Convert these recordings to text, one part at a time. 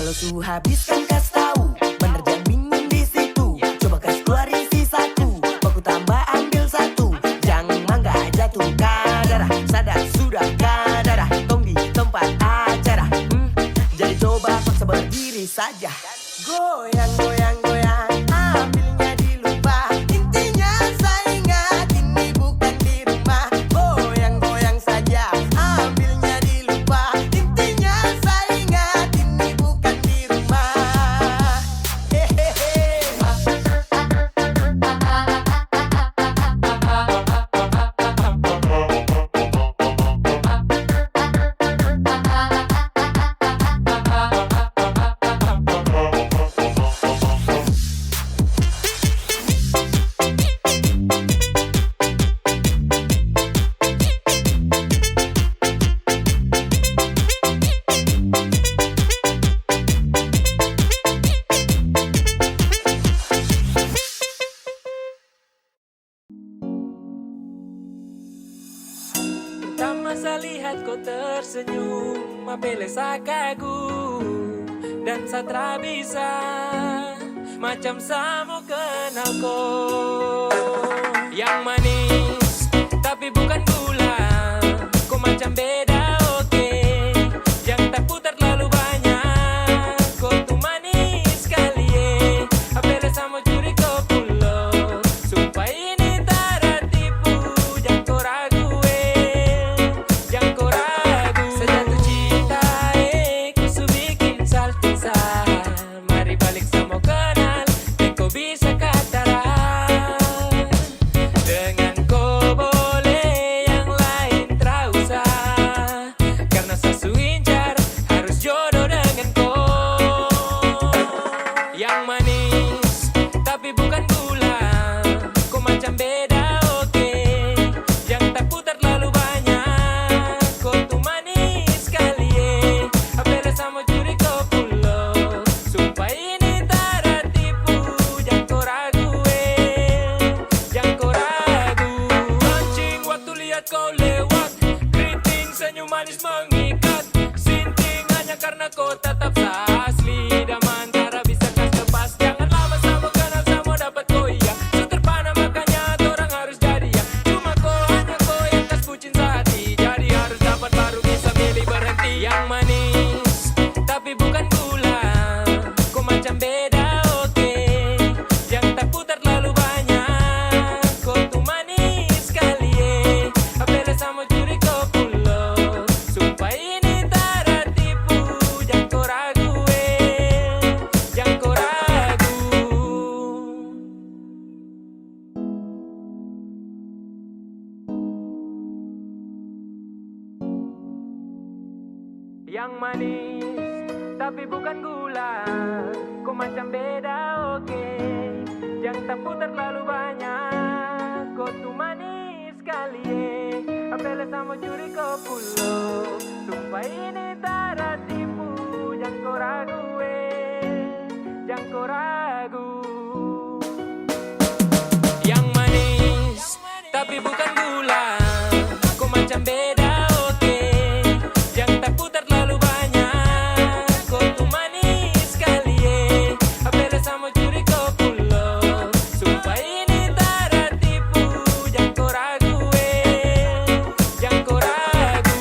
Kalau suhu habis kan kas tahu, bener jangan bingung di situ. Coba kas keluarin sisatu, baku tambah ambil satu. Jangan mangga jatuh kadara, sadar sudah kadara. Tong di tempat acara, jadi coba paksa berdiri saja. Goyang, goyang, goyang, ambilnya dilupa. Intinya saya ingat ini bukan di rumah. Goyang, goyang saja, ambilnya dilupa. Intinya saya ingat ini bukan di rumah. Hehehe. Pertama saya lihat kau tersenyum, apele saya kagum dan saya tak bisa macam saya mau kenal kau. Yang manis tapi bukan gula, kau macam beda oke. Yang tak putar terlalu banyak, kau tuh manis sekali apele saya mau curi kau pulau. Sumpah ini tak tipu, jangan kau ragu jangan kau ragu. Sejatuh cinta ku su bikin saltisa. Mari balik sama kenal, dan kau bisa katakan dengan kau boleh yang lain tak usah. Karena saya incar harus jodoh dengan kau. Yang manis tapi bukan gula, kau macam beda oke. Yang tak putar terlalu banyak, kau tuh manis sekali apele sama curi kau pulau. Sumpah ini tak tipu, jangan kau ragu jangan kau ragu. Mancing waktu lihat kau lewat, keriting senyum manis mengikat. Sinting hanya karena kau tetap asli, dan antara bisa kas lepas. Jangan lama sama kenal sama dapat kau iya. Seterpana makanya orang harus jadi ya. Cuma kau hanya kau yang kas bucin sehati, jadi harus dapat baru bisa milih berhenti. Yang manis tapi bukan gula, kau macam beda oke. Yang tak putar terlalu banyak, kau tuh manis sekali apele sama curi kau pulau. Sumpah ini tak tipu, jangan kau ragu jangan kau ragu. Yang manis tapi bukan gula, kau macam beda oke. Yang tak putar terlalu banyak, kau tuh manis sekali apele sama curi kau pulau. Sumpah ini tak tipu, jangan kau ragu jangan kau ragu. Yang manis tapi bukan gula, kau macam beda oke. Yang tak putar terlalu banyak, kau tuh manis sekali apele sama curi kau pulau. Sumpah ini tak tipu, jangan kau ragu jangan kau ragu.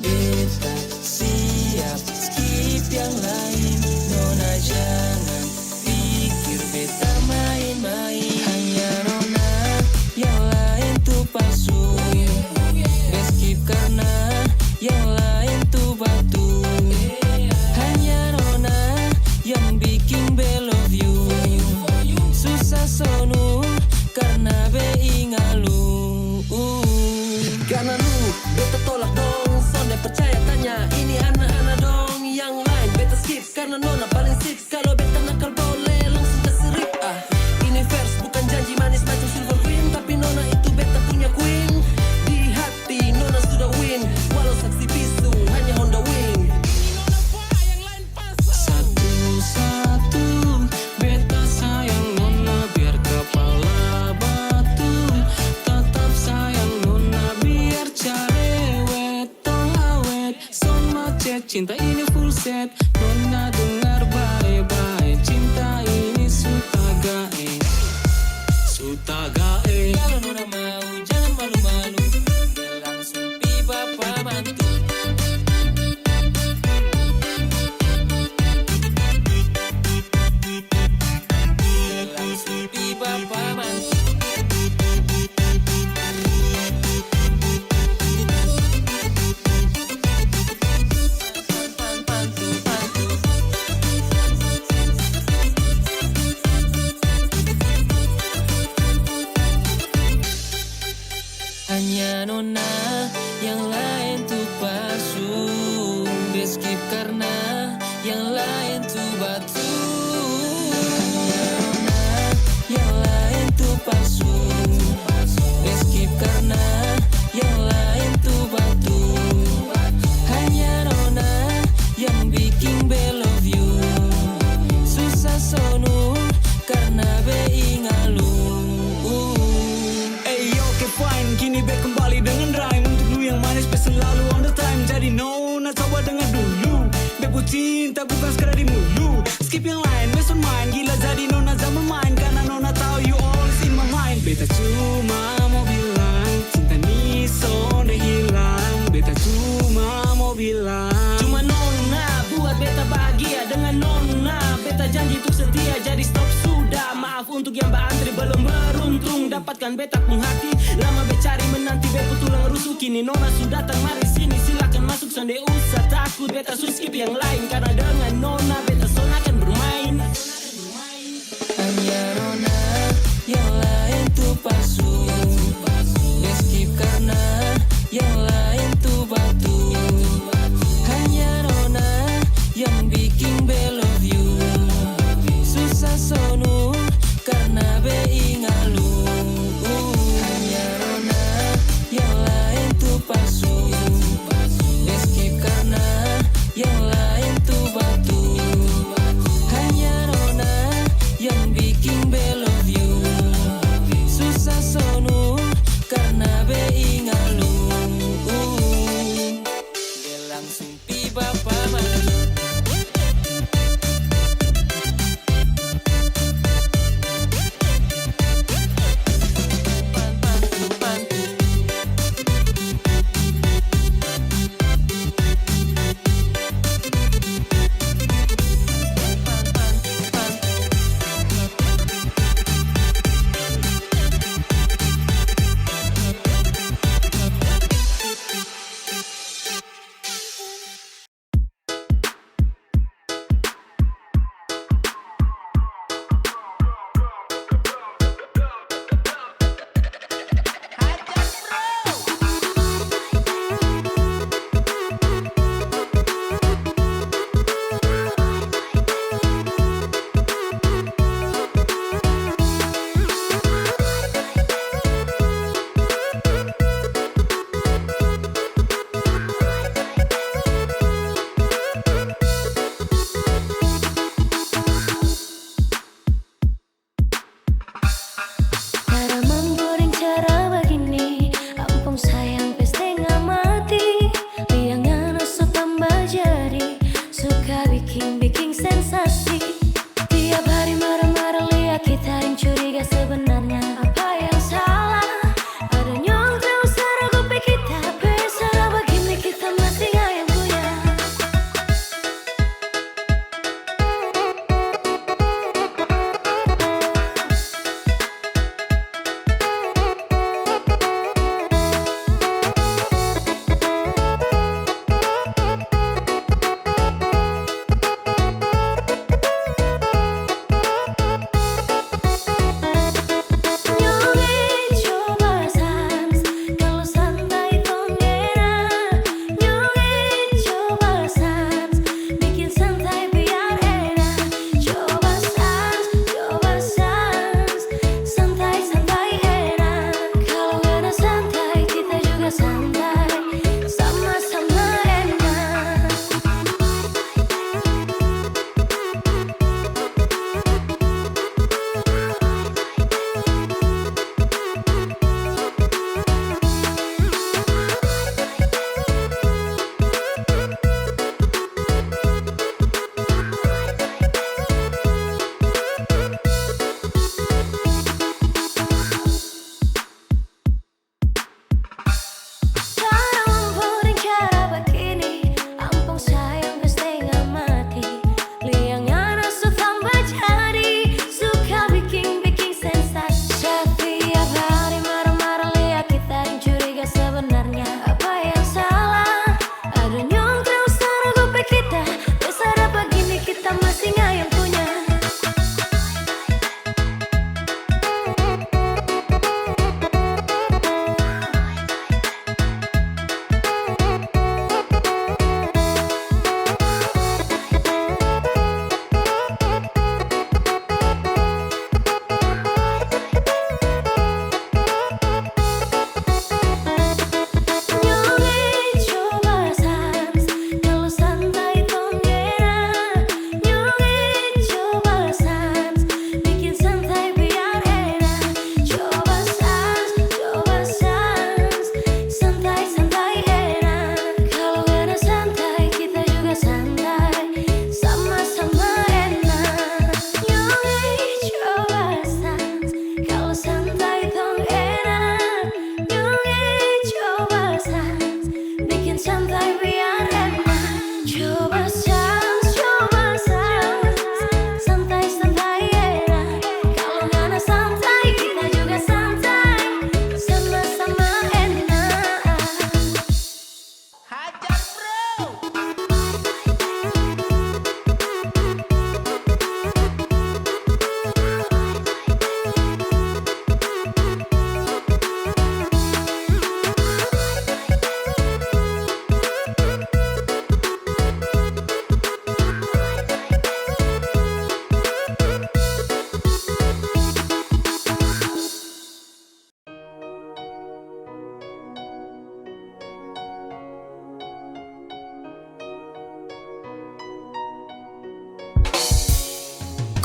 Beta siap skip yang lain, nona jangan pikir beta main-main. Hanya nona yang lain tuh palsu, skip karena yang lain tuh batu. Hanya nona yang bikin be love you, susah sonu karena be ingalu. Karena lu beta tolak dong, sonde percaya tanya. Ini anak-anak dong yang lain beta skip karena nona paling sip. Kalau beta nakal boleh langsung ke serip. Ini verse bukan janji manis macam silver queen, tapi nona itu beta punya queen. Di hati nona sudah win, walau saksi bisu hanya Honda Wing. Satu-satu beta sayang nona biar kepala batu. Tetap sayang nona biar cerewet tong awet. Son macet cinta ini full set. Nona dengar baik-baik, cinta ini sutagae. Sutagae. Kalau nona mau jangan malu-malu, langsung pi bapak mantu. Langsung pi bapak mantu. Hanya nona, yang lain tuh palsu. Beskip karena yang lain tuh batu. Hanya nona, yang lain tuh palsu. Beskip karena yang lain tuh batu. Hanya nona, yang bikin be love you. Susah sonu karena be ingalu. Fine, kini back kembali dengan rhyme. Untuk lu yang manis, be selalu on the time. Jadi nona coba dengar dulu, be cinta bukan sekadar di mulu. Skip yang lain, be on mine. Gila jadi nona zaman main, karena nona tahu you always in my mind. Beta cuma mau bilang, cinta ni sonde hilang. Beta cuma mau bilang, Cuma nona buat beta bahagia dengan nona. Beta janji untuk setia, jadi stop sudah. Maaf untuk yang berantri belum beruntung dapatkan beta pun hati. Lama becari menanti beta tulang rusuk. Kini nona sudah datang, mari sini silakan masuk. Sonde usah takut, beta suruh skip yang lain. Karena dengan nona beta son akan bermain. Hanya nona, yang lain tuh palsu. Skip karena yang lain tuh batu. Hanya nona, yang bikin be love you. Susah sonu karena be ingalu. Hanya nona, yang lain tuh palsu. Skip karena yang lain tuh batu. Hanya nona, yang bikin be love you.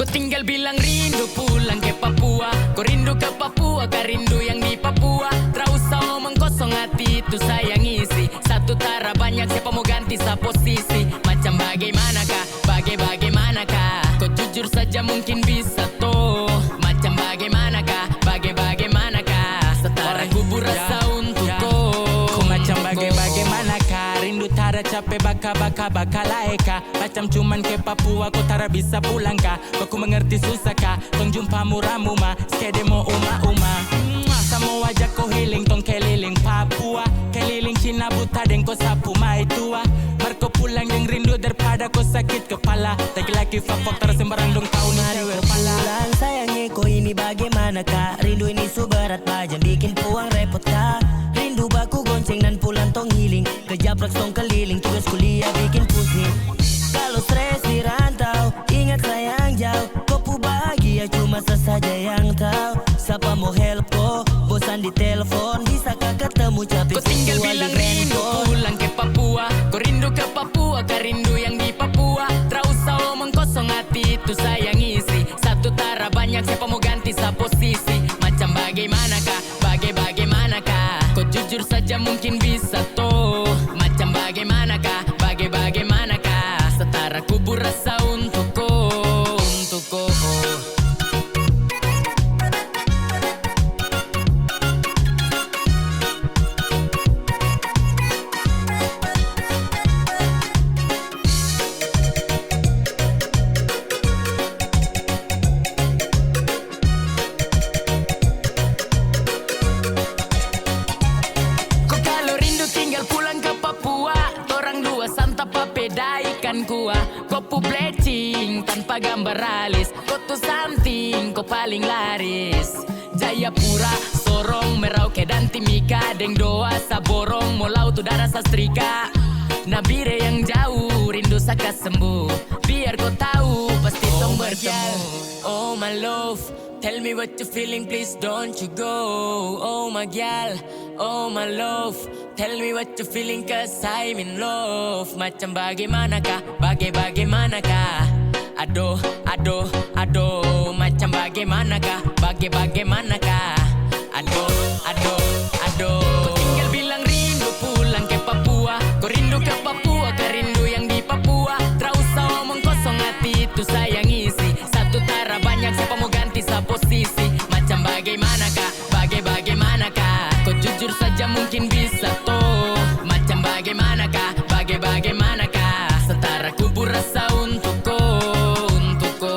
tinggal bilang rindu pulang ke Papua. Kau rindu ke Papua, kau rindu yang di Papua. Tak usah ngomong kosong, hati itu sayang isi. Satu tara banyak, siapa mau ganti sa posisi. Macam bagaimanakah, bagaimanakah. Kau jujur saja mungkin bisa toh. Macam bagaimanakah, bagaimanakah. Setara kubur rasa untuk kau. Macam bagaimanakah. Rindu tara capek baka laeka. Macam cuman ke Papua kau tara bisa pulang kah. Kau mengerti susah kah. Tong jumpa murah-muma skede mo uma. Samo wajah kau healing tong keliling Papua. Keliling Cina buta deng kau sapu mai tua. Marco pulang yang rindu daripada kau sakit kepala. Laki-laki fapok terus sembarang dong tahu nih cewek pala. Pulang sayangnya kau ini bagaimana kak. Rindu ini suberat pajang bikin puang repot kak. Rindu baku gonceng dan pulang tong healing. Kejaprak tong keliling tugas kuliah bikin pusing. Kalau stres di rantau ingat sayang jauh. Kau pu bahagia cuma sesaja yang tahu. Siapa mau help kau bosan di telepon. Bisakah ketemu capek Kau tinggal bilang rindu pulang ke Papua. Kau rindu ke Papua, kau rindu yang di Papua. Tak usah omong kosong, hati itu sayang isi. Satu tara banyak, siapa mau ganti sa posisi. Macam bagaimanakah, bagaimanakah. Kau jujur saja mungkin bisa toh. Macam bagaimanakah, bagaimanakah. Setara kubur rasa untuk kau, untuk kau. Kau kalau rindu tinggal pulang ke Papua. Orang dua santap papeda ikan kuah. Kau pu blecing tanpa gambar alis. Kau tuh something, kau paling laris. Jayapura, Sorong, Merauke dan Timika. Deng doa saborong, Molau tu darah sastrika. Nabire yang jauh, rindu saka sembuh. Biar kau tahu, pasti tong bertemu. Oh my love, tell me what you feeling, please don't you go. Oh my gal, oh my love, tell me what you feeling cause I'm in love. Macam bagaimanakah, bagaimanakah. Aduh, aduh, aduh. Macam bagaimanakah, bagaimanakah. Aduh, aduh, aduh. Kau tinggal bilang rindu pulang ke Papua. Kau rindu ke Papua, kau rindu yang di Papua. Tak usah omong kosong, hati itu sayang isi. Satu tara banyak, siapa mau ganti sa posisi. Macam bagaimanakah, bagaimanakah. Kau jujur saja mungkin bisa toh. Macam bagaimanakah, bagaimanakah. Setara kubur rasa untuk kau, untuk kau.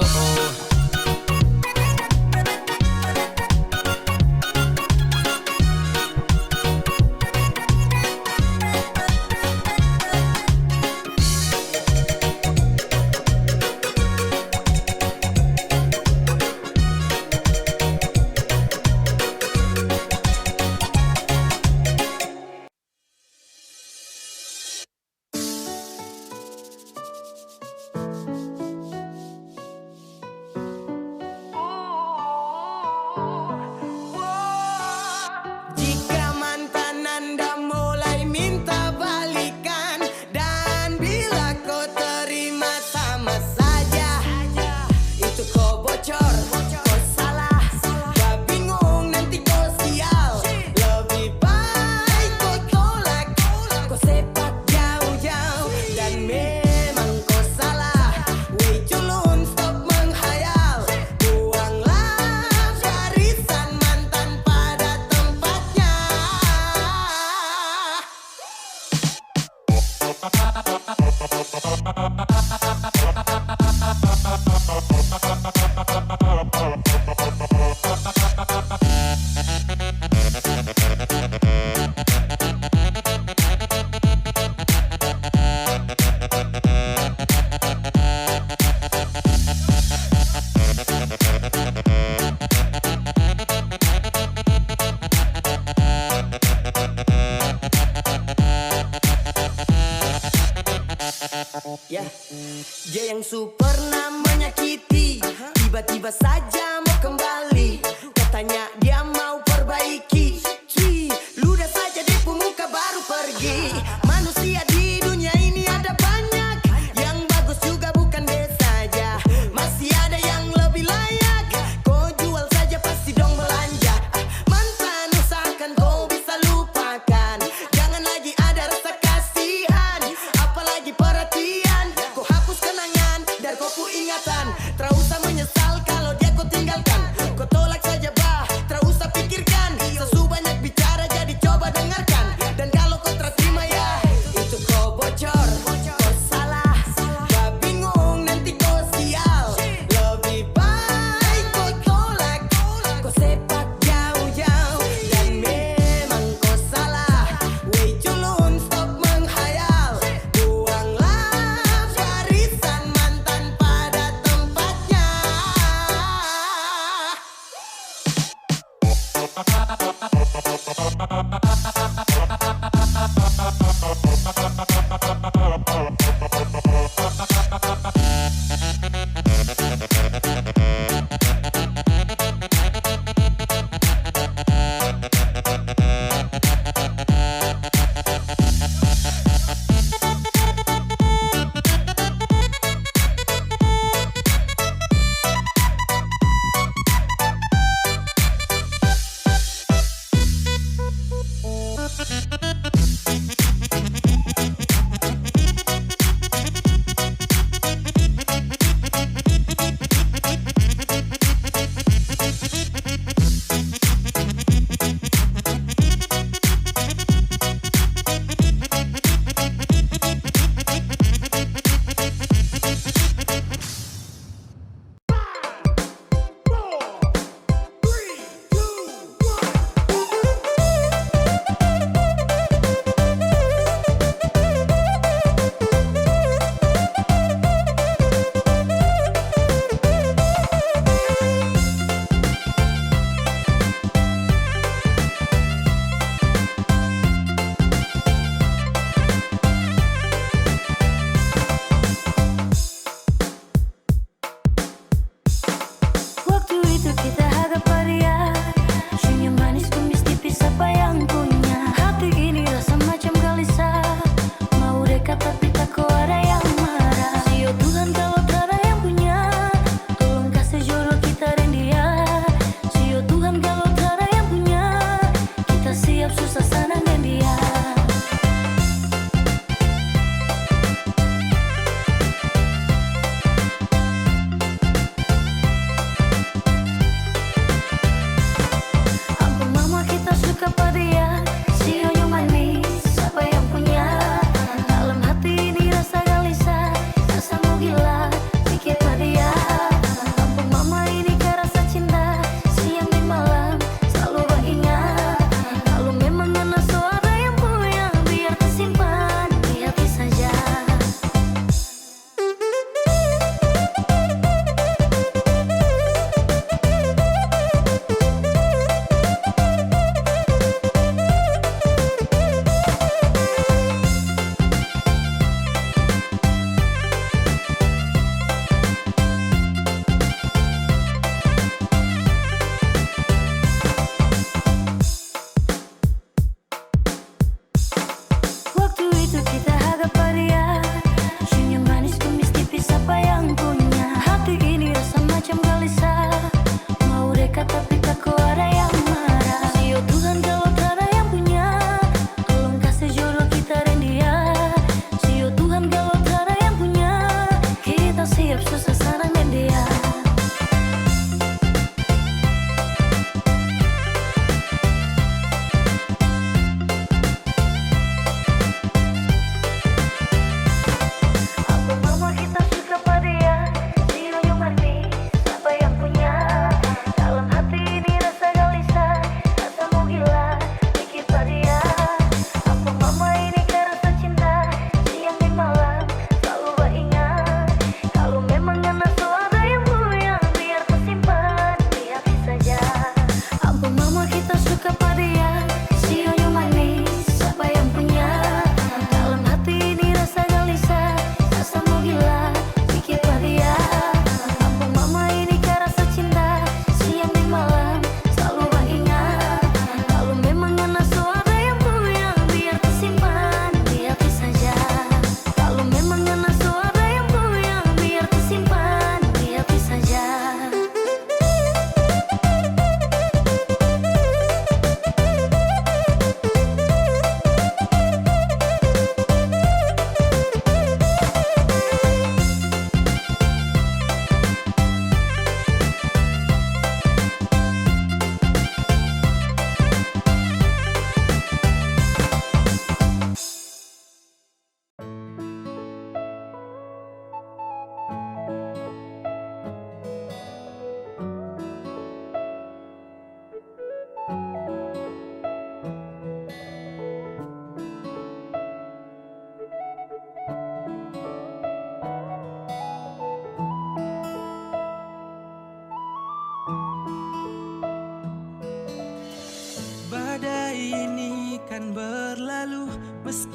Jika mantan Anda mulai minta balikan, dan bila kau terima sama saja, itu kau bocor, kau salah, gak bingung nanti kau sial. Lebih baik kau tolak, kau sepak jauh-jauh. Dan memang kau salah, way culun stop menghayal. Buanglah barisan mantan pada tempatnya. Ya, dia yang super pernah menyakiti, tiba-tiba saja mau kembali. Katanya dia mau perbaiki. Cuy, ludah saja di muka baru pergi. Manusia di dunia ini ada banyak, yang bagus juga bukan dia saja. Masih ada yang lebih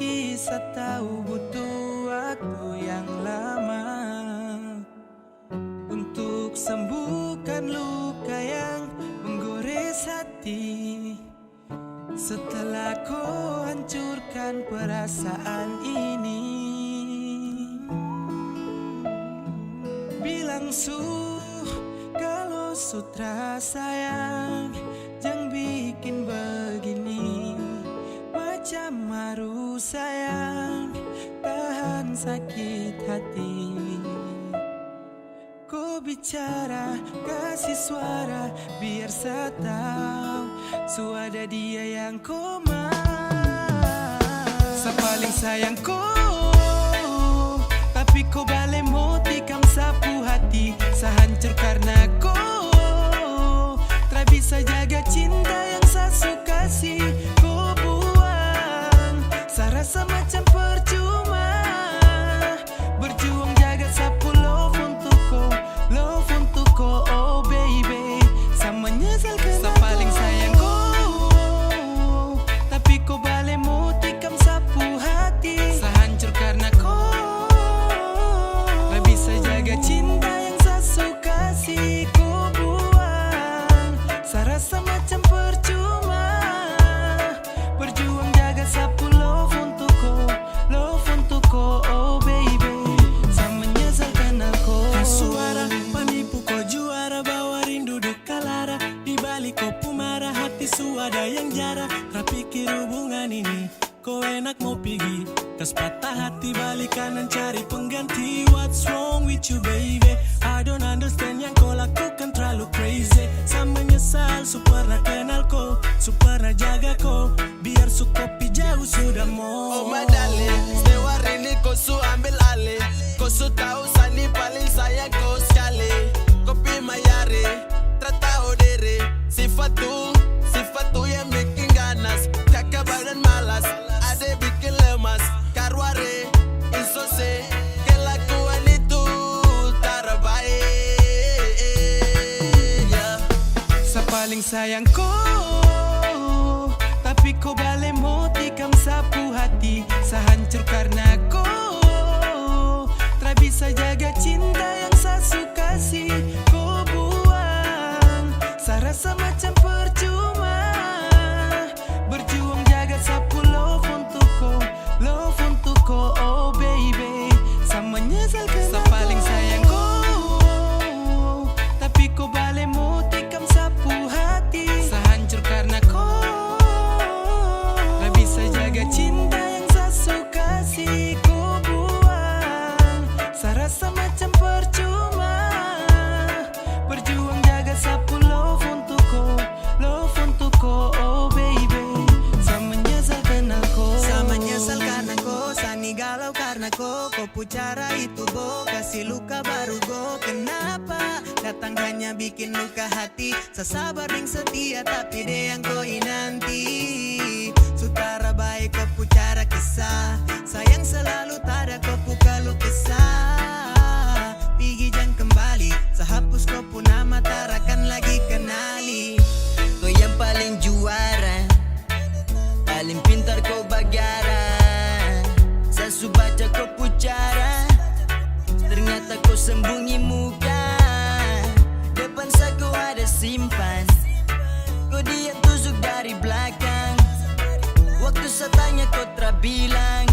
Tapi saya tahu butuh waktu yang lama untuk sembuhkan luka yang menggores hati. Setelah kau hancurkan perasaan ini, bilang kalau sutra sayang, jangan bikin begini. Macam maru sayang, tahan sakit hati. Kau bicara, kasih suara, biar saya tahu suada dia yang kau mau. Saya paling sayang kau, tapi kau balik mau tikam sapu hati. Saya hancur karena kau tak bisa jaga cinta yang saya suka kasih. Kau buang, saya rasa macam percuma berjuang jaga sapu love untuk kau, oh baby. Saya menyesal karena saya paling sayang kau, tapi kau balik mau tikam sapu hati. Saya hancur karena kau tak bisa jaga cinta yang saya suka kasih. Kau buang, saya rasa macam percuma berjuang jaga sapu love untuk kau, oh baby. Saya menyesal karena kau. Suara penipu kau juara, bawa rindu dekat lara. Di balik kau pemara, hati suada yang jara. Terpikir hubungan ini kau enak mau pergi, kas patah hati balik kanan cari pengganti. What's wrong with you baby? I don't understand yang kau lakukan terlalu crazy. Saya menyesal su pernah kenal kau, su pernah jaga kau, biar su kopi jauh sudah mau. Oh my darling, setiap ini kau su ambil alih. Kau su tahu Sani paling sayang kau sekali. Kopi mayari, tak tahu diri. Sifat tu yang bikin ganas. Kakak badan malas, ade bikin lemas. Karware, insose, kelakuan itu terbaik. Yeah. Saya paling sayang kau, tapi kau balik mau tikam sapu hati. Saya hancur karena kau tak bisa jaga cinta yang saya suka kasih. Kau buang, saya rasa macam percuma berjuang jaga sapu love untuk kau, oh baby. Saya menyesal karena saya paling sayang kau, tapi kau balik mau tikam sapu hati. Saya hancur karena kau tak bisa jaga cinta yang saya suka kasih. Kau buang, saya rasa macam percuma berjuang jaga sapu love untuk kau, oh baby. Saya menyesal karena kau. Saya menyesal karena kau, Sani galau karena kau. Kau pucara itu bo, kasih luka baru go. Kenapa datang hanya bikin luka hati? Saya sabar dan setia tapi dia yang kau nanti. Sutara baik kau pucara kisah, sayang selalu tada kau pukalu kisah. Pigi jangan kembali, saya hapus kau pun nama tarakan lagi kenali. Kau yang paling juara, paling pintar kau bagara. Saya su baca kau pucara, ternyata kau sembunyi muka. Depan saya kau ada simpan, kau diam tusuk dari belakang. Waktu saya tanya kau tak bilang,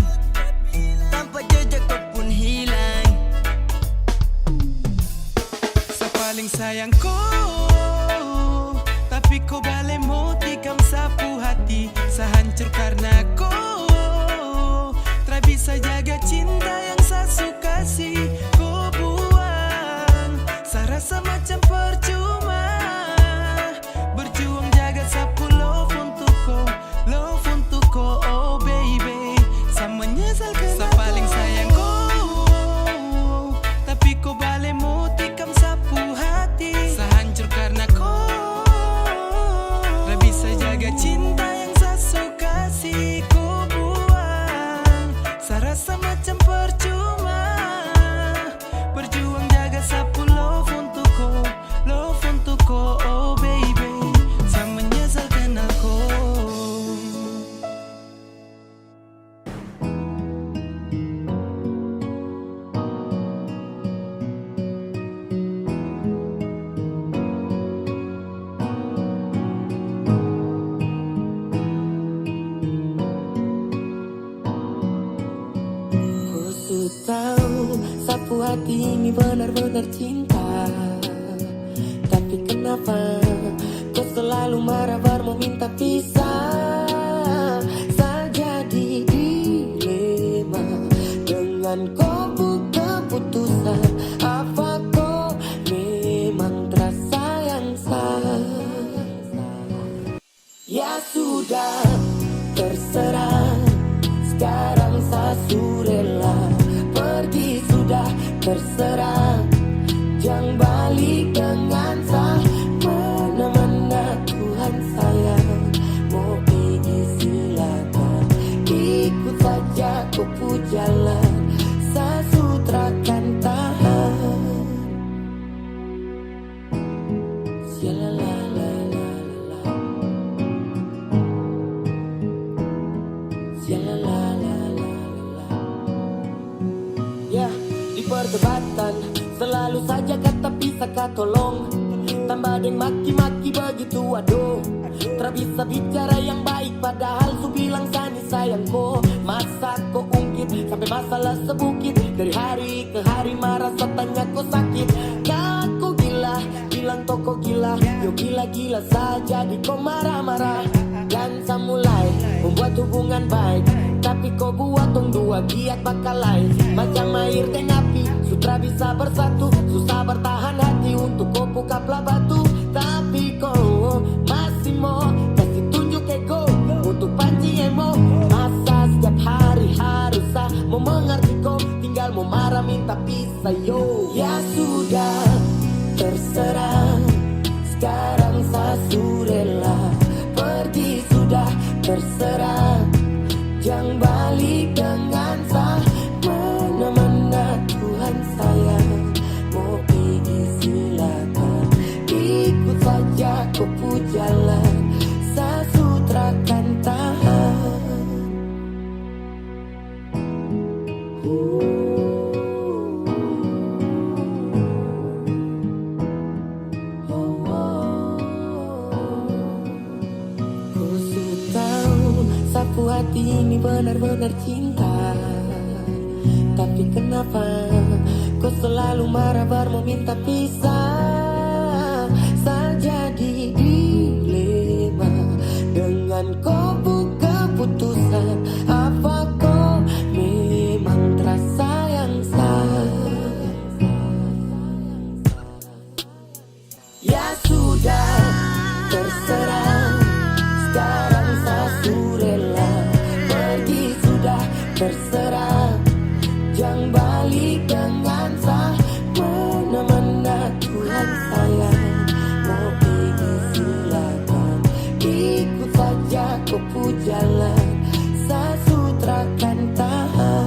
tahu sapu hati ini benar-benar cinta. Tapi kenapa kau selalu marah baru minta pisah? Saya jadi dilema dengan kau keputusan. Apa kau memang terasa yang sah? Ya sudah, terserah. Sekarang saya rela pergi, sudah terserah. Jangan balik dengan saya. Mana-mana Tuhan sayang. Mau pergi silakan, ikut saja kau pu jalan. Saya sutrakan tahan. Sialalalala, sialalalala. Ya, di perdebatan selalu saja kata bisa tolong. Tambah deng maki-maki begitu, aduh. Tak bisa bicara yang baik padahal su bilang sani sayangku. Masa kau ungkit sampai masalah sebukit. Dari hari ke hari marah tanya kau sakit. Kau gila, bilang toko gila. Yo gila-gila saja di kau marah-marah. Dan saya mulai membuat hubungan baik, tapi kau buat tong dua giat bakal lain. Macam air dan api, sutra bisa bersatu. Susah bertahan hati untuk kau buka batu. Tapi kau masih mau kasih tunjuk ego untuk pancing emo. Masa setiap hari harus saya mau mengerti kau, tinggal mau marah minta pisah yo. Ya sudah, terserah. Sekarang saya rela pergi, sudah terserah. Jangan balik dengan saya. Mana-mana Tuhan sayang. Mau pergi silakan, ikut saja kau pu jalan. Saya sutrakan tahan. Kau sudah tahu sapu hati ini benar-benar cinta. Tapi kenapa kau selalu marah baru minta pisah? Saya jadi dilema dengan kau keputusan. Apa kau memang terasa yang sah? Ya sudah, terserah. Sekarang saya rela pergi, sudah terserah. Jangan balik dengan saya. Mana-mana Tuhan sayang. Mau pergi silakan, ikut saja kau pu jalan. Saya sutrakan tahan.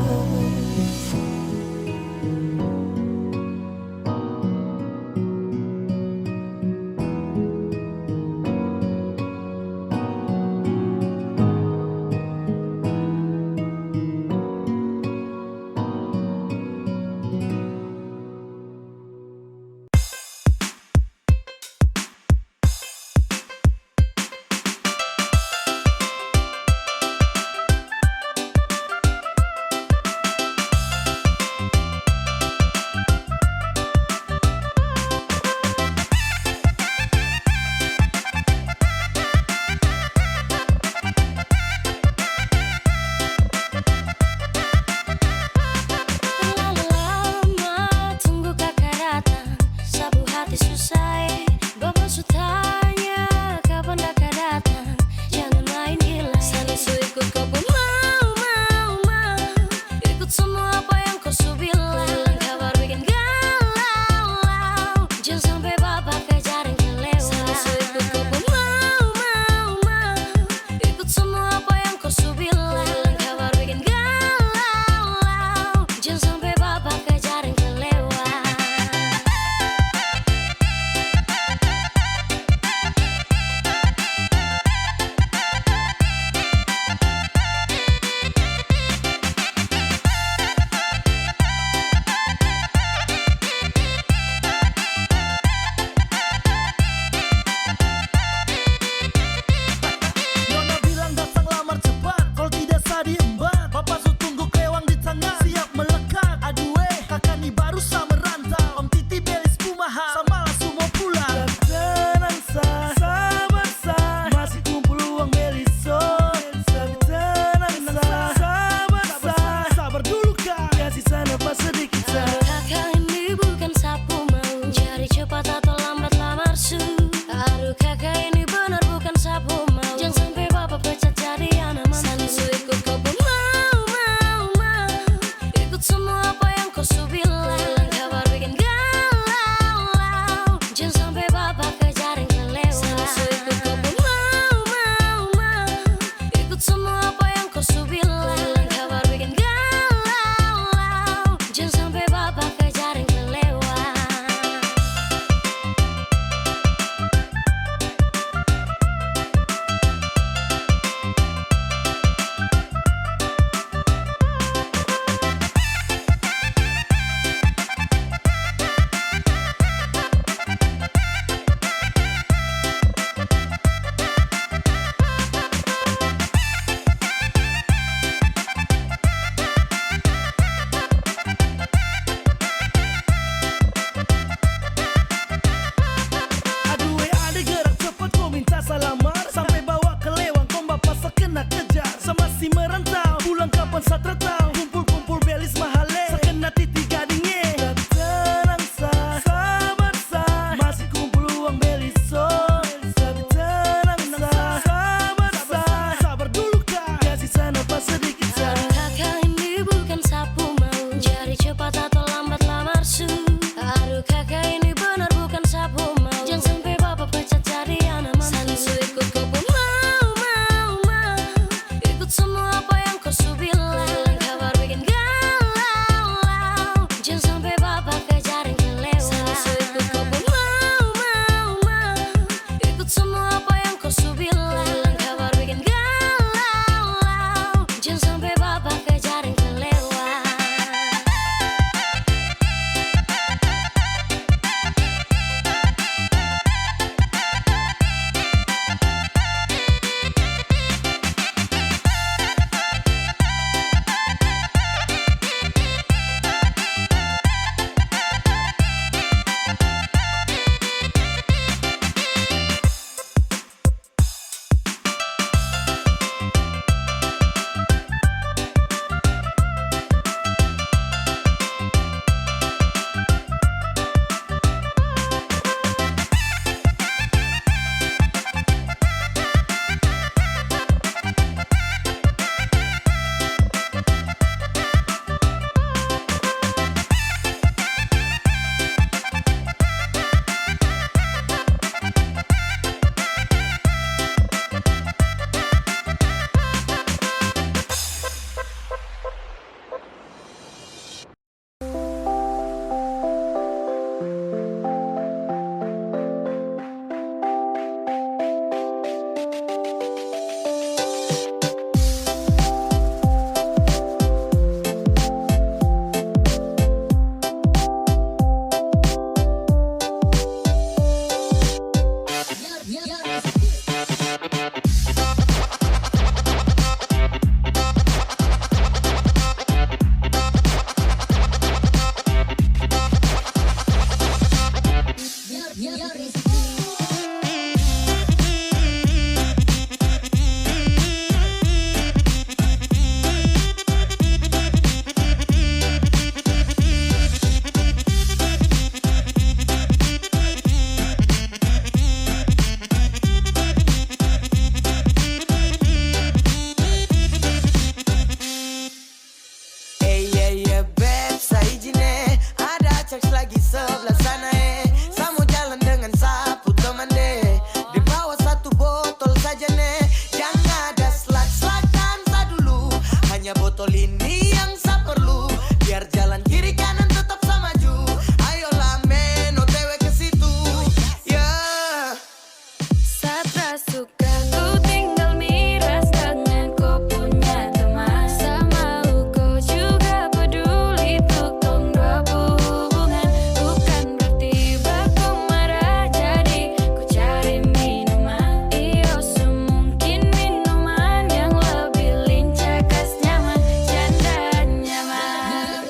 tahu kumpul-kumpul belis mahale sakena titi gadingnya. Tapi tenang sah, sabar sah, masih kumpul uang belis so. Tapi tenang sah, sabar sah, sabar dulu kak, kasih sana pas sedikit sah. Kakak ini bukan sapu mau, jadi cepat atau lambat lamar su. Aduh kakak ini benar bukan sapu mau, jangan sampai bapak pecat jadi anak mantu. Sansu ikut kau pun mau, ikut semua apa yang kau su bilang. Kabar bikin galau, jangan sampai bapak kejar yang kelewat. Sansu ikut kau pun mau, ikut semua apa yang kau su bilang. Kabar bikin galau, jangan sampai bapak kejar yang kelewat. Beb, saya izin ada church lagi sebelah sana saya mau jalan dengan sapu teman deh. Di bawah satu botol saja jangan ada selak-selakan sa dulu. Hanya botol ini yang saya perlu, biar jalan kiri kanan tetap sama maju. Ayolah men, OTW ke situ. Yeah. Satra suka ku tinggal miras dengan kau punya teman. Sama kau juga peduli untuk tong dua hubungan. Bukan berarti baku marah jadi ku cari minuman. Iyo semungkin minuman yang lebih lincah, kas nyaman, janda nyaman.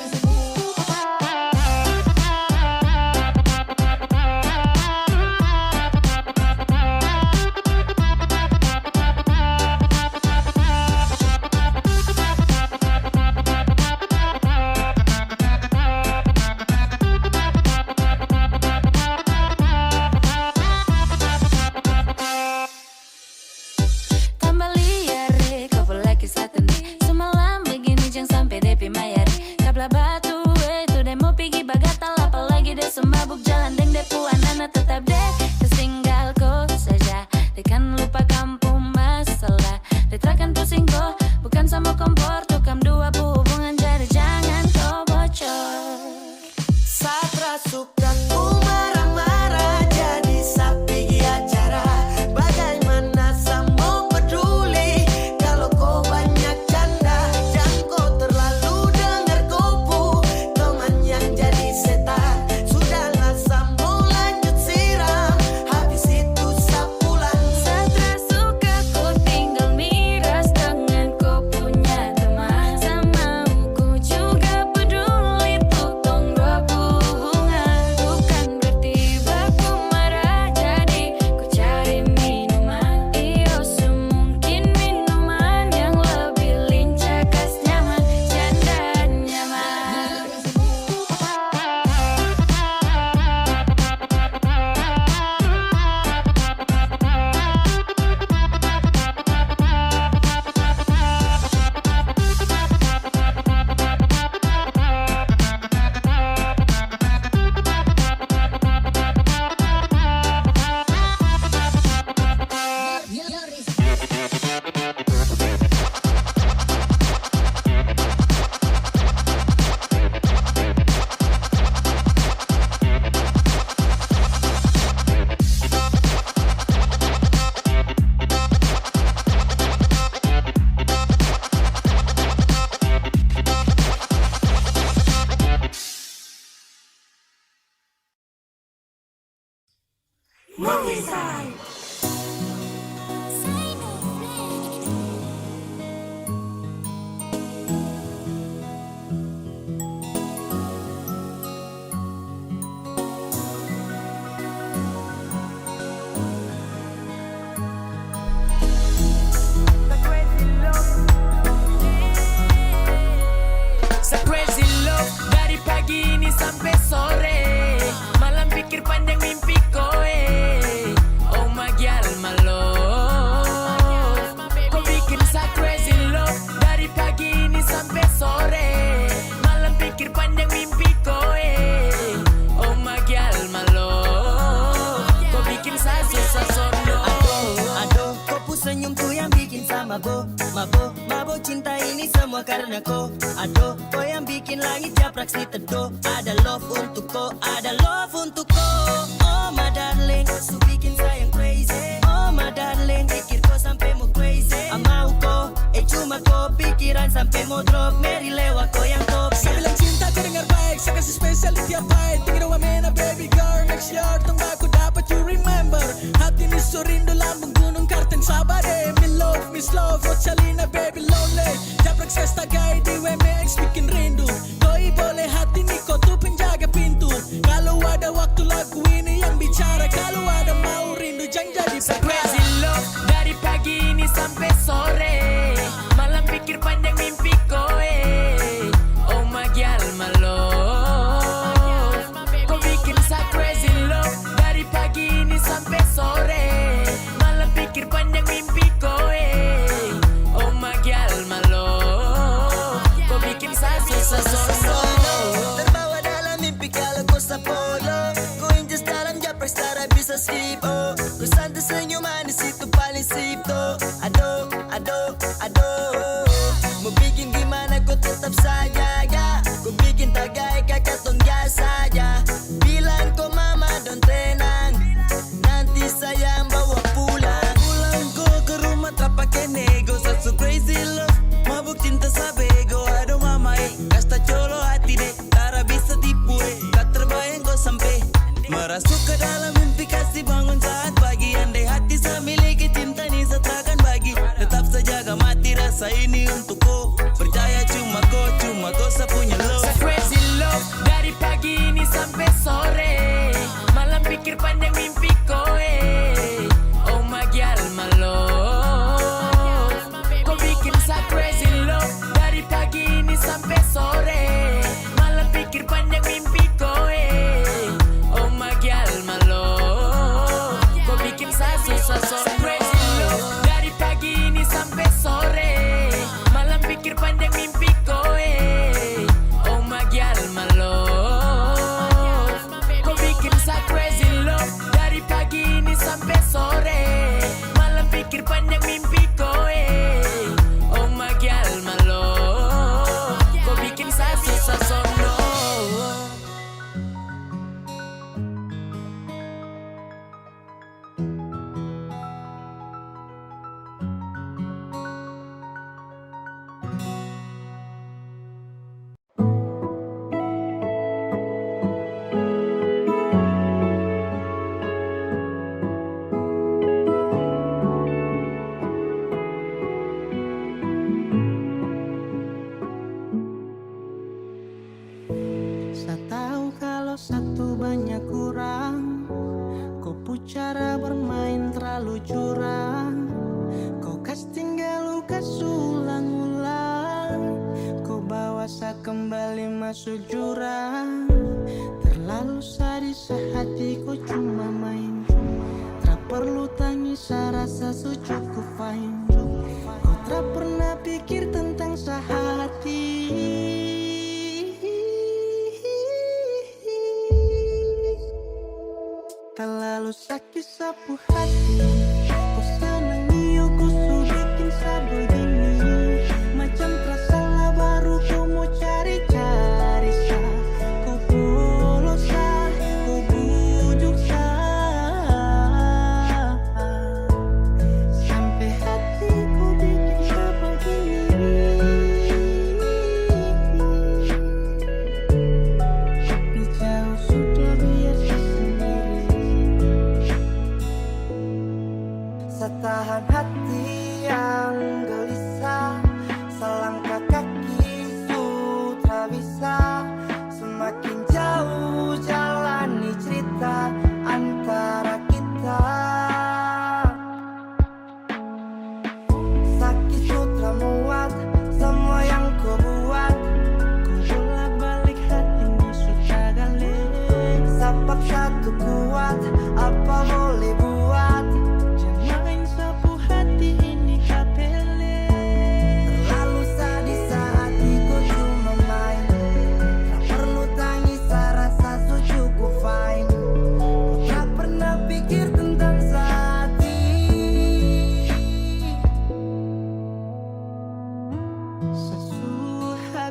dari pagi ini sampai sore. Malam pikir panjang mimpi koe. Oh my girl, my love, kau bikin saya crazy love. Dari pagi ini sampai sore. Malam pikir panjang mimpi koe. Oh my girl, my love, kau bikin saya susah sono. Aduh, kau senyum tuh yang bikin sama mabo cinta ini semua karena kau. Aduh, kau yang bikin langit japrak si teduh. Ada love untuk kau, ada love untuk kau. Oh my darling, su bikin sayang crazy. Oh my darling, pikir kau sampai mau crazy. Mau kau, cuma kau pikiran sampai mau drop. Mary lewat kau yang top. Saya bilang cinta kau dengar baik, saya kasih spesial di tiap bait. Tinggal wamena baby girl, next year tunggu aku dapat you remember. Hati ni so rindu lambung gunung Kartens Sabade. Me love, miss love, Rochalina baby lonely. Japrak saya stagai di WMX bikin rindu. Koi boleh hati ni kau tuh penjaga pintu. Kalau ada waktu lagu ini yang bicara. Kalau ada mau rindu jangan jadi Crazy love dari pagi ini sampai sore. Malam pikir panjang mimpi koe. Oh my girl, my love, kau bikin saya crazy love. Dari pagi ini sampai sore. Malam pikir panjang mimpi koe. Oh my girl, my love, kau bikin saya susah sono. Terbawa dalam mimpi kalau kau sapolo. Kau injas dalam japrak setara bisa skip. Oh, kau santai senyum manis itu paling sip tuh. Aduh, mau bikin gimana kau tetap saja ya. Kau bikin tagai kakak tong saja. Bilang kau mama don tenang, nanti saya bawa pulang. Pulang kau ke rumah tak pakai nego. So crazy love, mabuk cinta sabego. Aduh mama kasta colo hati deh. Tara bisa tipu tak terbayang kau sampai merasuk ke dalam mimpi kasih bangun saat pagi. Andai hati saya miliki cinta ini saya takkan bagi. Tetap saja gak mati rasa ini untuk kau. Percaya cuma kau saya punya love. Crazy love dari pagi ini sampai sore. Malam pikir panjang mimpi koe. Oh my girl, my love, kau bikin saya crazy love. Dari pagi ini sampai sore. Malam pikir panjang mimpi koe. Oh my girl, my love, kau bikin saya susah sono. Crazy love dari pagi ini sampai sore. Malam pikir panjang mimpi koe. Oh my girl, my love, kau bikin saya crazy love. Dari pagi ini sampai sore. Malam pikir panjang mimpi koe. Oh my girl, my love, kau bikin saya susah sono. Saya tahu kalau satu banyak kurang. Kau cara bermain terlalu curang. Kau kas tinggal luka ulang-ulang. Kau bawa saya kembali masuk jurang. Terlalu sadis hatiku cuma main. Tak perlu tangis saya rasa cukup fine. Kau tak pernah pikir tentang sehati. Terlalu sakit sapu hati. Kau senang niu kau bikin saya begini. Macam tersalah baru kau mau cari-cari saya. Kau bolos saya, kau bujuk saya. Sampai hati kau bikin saya begini. Tapi jauh sudah biasa sendiri.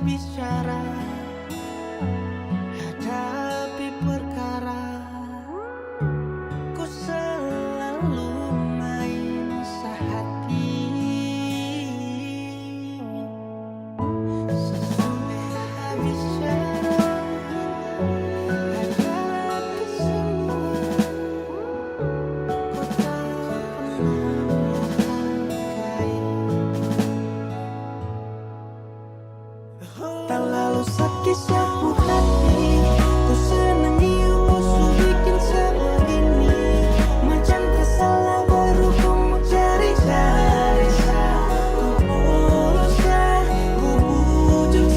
bicara, hadapi perkara. Ku selalu main sehati. Sampai habis cara, hadapi semua. Ku tak pernah menghargai. Tak lalu sakit sapu hati. Ku senangi musuh bikin sebegini. Macam tersalah baru ku mau cari-cari. Ku berusaha, ku bujuk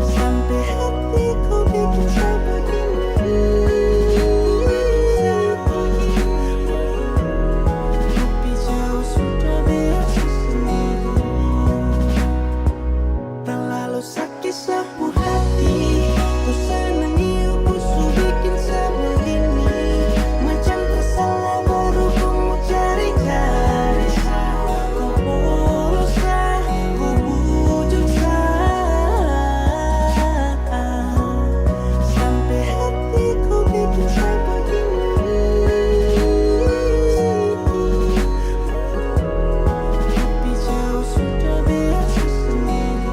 sampai hatiku bikin sebegini. Tapi jauh sudah biasa sendiri. Terlalu sakit sapu hati. Ku senangi musuh bikin sebegini. Macam tersalah baru ku mau cari-cari. Ku berusaha, ku bujuk sampai hatiku bikin sebegini. Tapi jauh sudah biasa sendiri.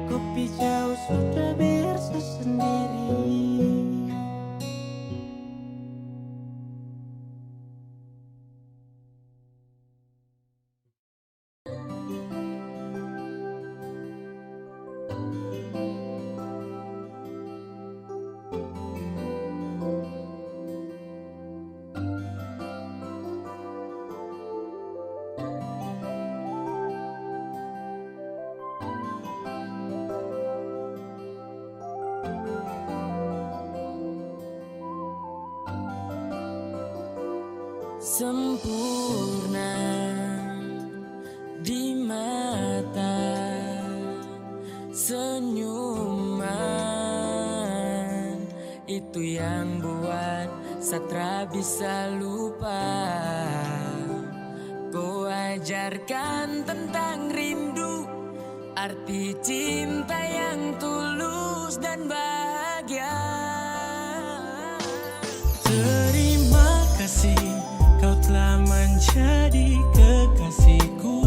Kopi jauh sudah biasa sendiri. Sempurna di mata, senyuman itu yang buat Satra bisa lupa. Kau ajarkan tentang rindu, arti cinta yang tulus dan bahagia. Terima kasih, kau telah menjadi kekasihku.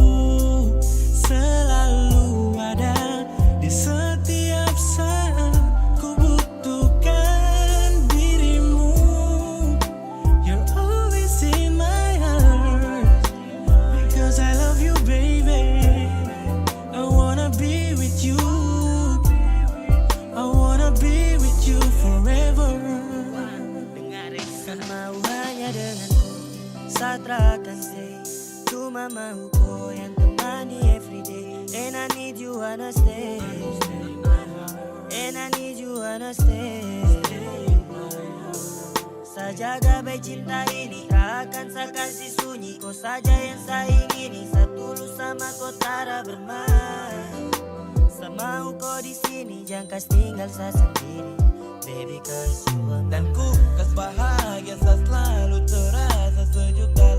Selalu ada di setiap saat ku butuhkan dirimu. You're always in my heart, because I love you baby. I wanna be with you, I wanna be with you forever. Kan mau hanya denganku, Satra akan stay. Cuma mau kau yang temani everyday. And I need you wanna stay. And I need you wanna stay. Saya jaga baik cinta ini, tak akan saya kasih sunyi. Kau saja yang saya ingini, saya tulus sama kau tara bermain. Saya mau kau di sini, jangan kas tinggal saya sendiri. Baby, cause you are Dan ku kas bahagia, saya selalu terasa sejuk dalam